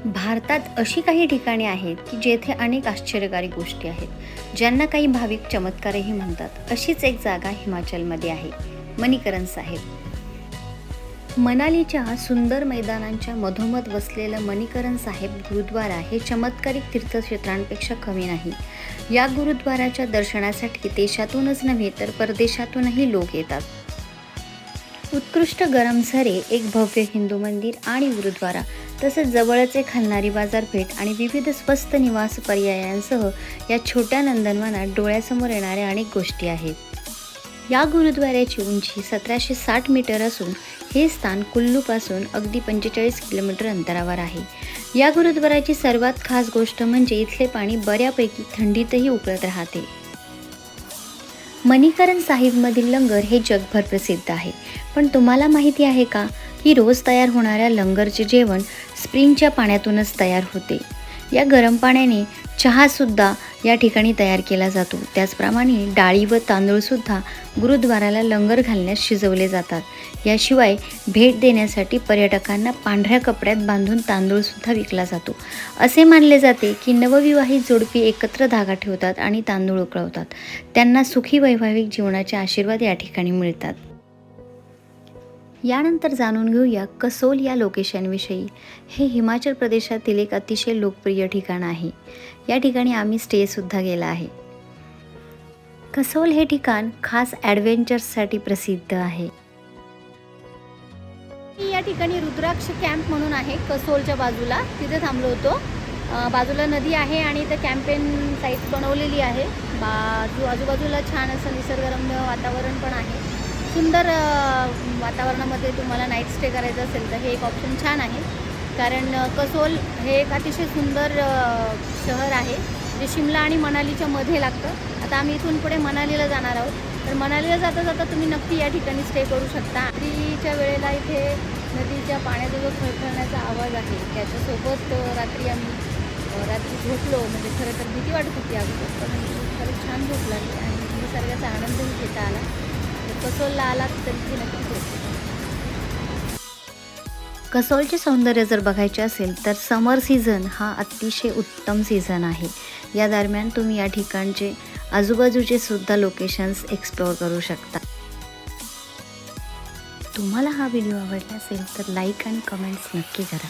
भारतात अशी काही ठिकाणे आहेत की जेथे अनेक आश्चर्यकारी गोष्टी आहेत, ज्यांना काही भाविक चमत्कारही म्हणतात. अशीच एक जागा हिमाचलमध्ये आहे, मणिकरण साहेब. मनालीच्या सुंदर मैदानांच्या मधोमध वसलेलं मणिकरण साहेब गुरुद्वारा हे चमत्कारिक तीर्थक्षेत्रांपेक्षा कमी नाही. या गुरुद्वाराच्या दर्शनासाठी देशातूनच नव्हे तर परदेशातूनही लोक येतात. उत्कृष्ट गरम झरे, एक भव्य हिंदू मंदिर आणि गुरुद्वारा, तसेच जवळच एक हलणारी बाजारपेठ आणि विविध स्वस्त निवास पर्यायांसह या छोट्या नंदनवनात डोळ्यासमोर येणाऱ्या अनेक गोष्टी आहेत. या गुरुद्वाऱ्याची उंची 1760 मीटर असून हे स्थान कुल्लूपासून अगदी 45 किलोमीटर अंतरावर आहे. या गुरुद्वाराची सर्वात खास गोष्ट म्हणजे इथले पाणी बऱ्यापैकी थंडीतही उकळत राहते. मणिकरण साहिबमधील लंगर हे जगभर प्रसिद्ध आहे, पण तुम्हाला माहिती आहे का की रोज तयार होणाऱ्या लंगरचे जेवण स्प्रिंगच्या पाण्यातूनच तयार होते. या गरम पाण्याने चहासुद्धा या ठिकाणी तयार केला जातो. त्याचप्रमाणे डाळी व तांदूळसुद्धा गुरुद्वाराला लंगर घालण्यास शिजवले जातात. याशिवाय भेट देण्यासाठी पर्यटकांना पांढऱ्या कपड्यात बांधून तांदूळसुद्धा विकला जातो. असे मानले जाते की नवविवाहित जोडपी एकत्र धागा ठेवतात आणि तांदूळ उकळवतात. त्यांना सुखी वैवाहिक जीवनाचे आशीर्वाद या ठिकाणी मिळतात. यानंतर जाणून घेऊया कसोल या लोकेशनविषयी. हे हिमाचल प्रदेशातील एक अतिशय लोकप्रिय ठिकाण आहे. या ठिकाणी आम्ही स्टेसुद्धा केला आहे. कसोल हे ठिकाण खास ॲडव्हेंचर्ससाठी प्रसिद्ध आहे. या ठिकाणी रुद्राक्ष कॅम्प म्हणून आहे कसोलच्या बाजूला, तिथे थांबलो होतो. बाजूला नदी आहे आणि इथं कॅम्पेन साईट बनवलेली आहे. आजूबाजूला छान असं निसर्गरम्य वातावरण पण आहे. सुंदर वातावरणामध्ये तुम्हाला नाईट स्टे करायचं असेल तर हे एक ऑप्शन छान आहे. कारण कसोल हे एक अतिशय सुंदर शहर आहे, जे शिमला आणि मनालीच्या मध्ये लागतं. आता आम्ही इथून पुढे मनालीला जाणार आहोत, तर मनालीला जाता जाता तुम्ही नक्की या ठिकाणी स्टे करू शकता. रात्रीच्या वेळेला इथे नदीच्या पाण्याचा जो खळखळण्याचा आवाज आहे त्याच्यासोबत रात्री झोपलो. म्हणजे खरं तर भीती वाटत होती अगोदर, पण खरंच छान झोप लागली आणि निसर्गाचा आनंदही घेता आला. कसोलला आलात तर इथे नक्की भेट. कसोलचे सौंदर्य जर बघायचे असेल तर समर सीझन हा अतिशय उत्तम सीझन आहे. या दरम्यान तुम्ही या ठिकाणचे आजूबाजूचे सुद्धा लोकेशन्स एक्सप्लोअर करू शकता. तुम्हाला हा व्हिडिओ आवडला असेल तर लाईक आणि कमेंट्स नक्की करा.